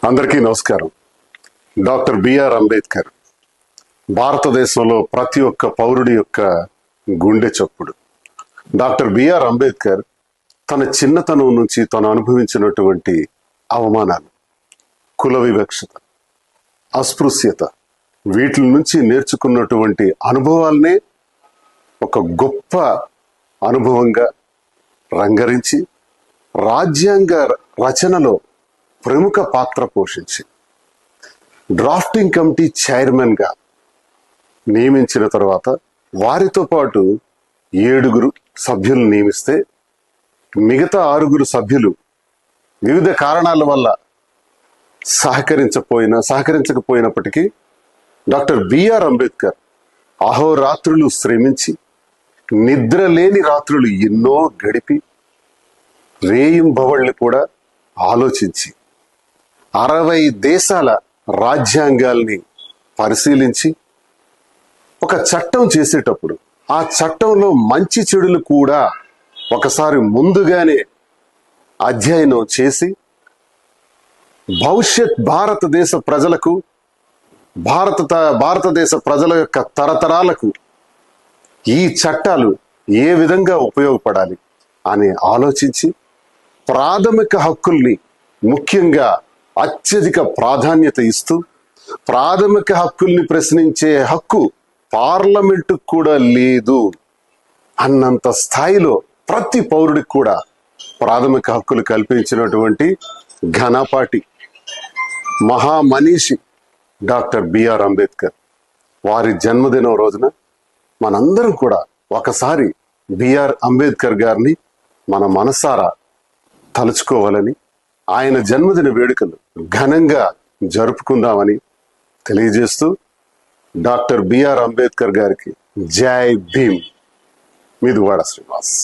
అందరికీ నమస్కారం. Doctor BR Ambedkar భారతదేశంలో ప్రతి ఒక్క పౌరుడి యొక్క గుండె చప్పుడు. డాక్టర్ బిఆర్ అంబేద్కర్ తన చిన్నతనం నుంచి తను అనుభవించినటువంటి అవమానాలు, కుల వివక్షత, అస్పృశ్యత, వీటి నుంచి నేర్చుకున్నటువంటి అనుభవాల్నే ఒక గొప్ప అనుభవంగా రంగరించి రాజ్యాంగ రచనలో ప్రముఖ పాత్ర పోషించి డ్రాఫ్టింగ్ కమిటీ చైర్మన్ గా నియమించిన తర్వాత వారితో పాటు 7 సభ్యులు నియమిస్తే మిగతా 6 సభ్యులు వివిధ కారణాల వల్ల సహకరించకపోయినప్పటికీ డాక్టర్ బిఆర్ అంబేద్కర్ అహోరాత్రులు శ్రమించి నిద్రలేని రాత్రులు ఎన్నో గడిపి రేయింబవళ్ళు కూడా ఆలోచించి 60 దేశాల రాజ్యాంగాల్ని పరిశీలించి ఒక చట్టం చేసేటప్పుడు ఆ చట్టంలో మంచి చెడులు కూడా ఒకసారి ముందుగానే అధ్యయనం చేసి భవిష్యత్ భారతదేశ ప్రజలకు భారతదేశ ప్రజల యొక్క తరతరాలకు ఈ చట్టాలు ఏ విధంగా ఉపయోగపడాలి అని ఆలోచించి ప్రాథమిక హక్కుల్ని ముఖ్యంగా అత్యధిక ప్రాధాన్యత ఇస్తూ ప్రాథమిక హక్కుల్ని ప్రశ్నించే హక్కు పార్లమెంటుకు కూడా లేదు అన్నంత స్థాయిలో ప్రతి పౌరుడికి కూడా ప్రాథమిక హక్కులు కల్పించినటువంటి ఘనపాటి మహామనీషి డాక్టర్ బిఆర్ అంబేద్కర్. వారి జన్మదినం రోజున మనందరం కూడా ఒకసారి బిఆర్ అంబేద్కర్ గారిని మన మనసారా తలుచుకోవాలని, ఆయన జన్మదిన వేడుకలు ఘనంగా జరుపుకుందామని తెలియజేస్తూ డాక్టర్ బిఆర్ అంబేద్కర్ గారికి జై భీమ్. మీ దువ్వాడ శ్రీనివాస్.